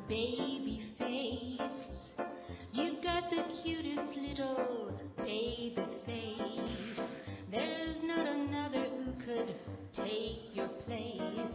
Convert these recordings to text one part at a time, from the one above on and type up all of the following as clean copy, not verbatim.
baby face. You've got the cutest little baby face. There's not another who could take your place.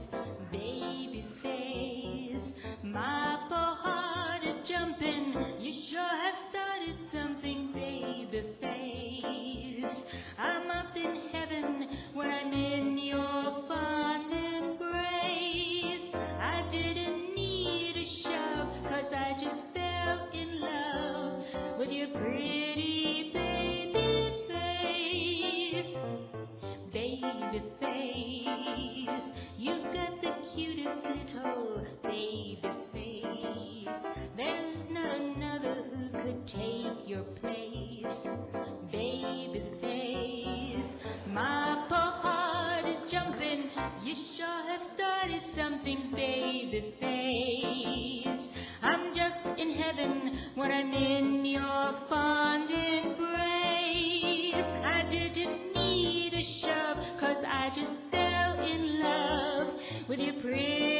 Baby face, my poor heart is jumping. You sure have started something, baby face. I'm up in heaven where I'm in your fond embrace. I didn't need a shove, 'cause I just fell in love with your pretty baby face. Baby face, you've got the cutest little baby face. There's not another who could take your place. Baby face, my poor heart is jumping. You sure have started something, baby face. I'm just in heaven when I'm in your fond embrace. I didn't need a shove, 'cause I just fell in love with your pretty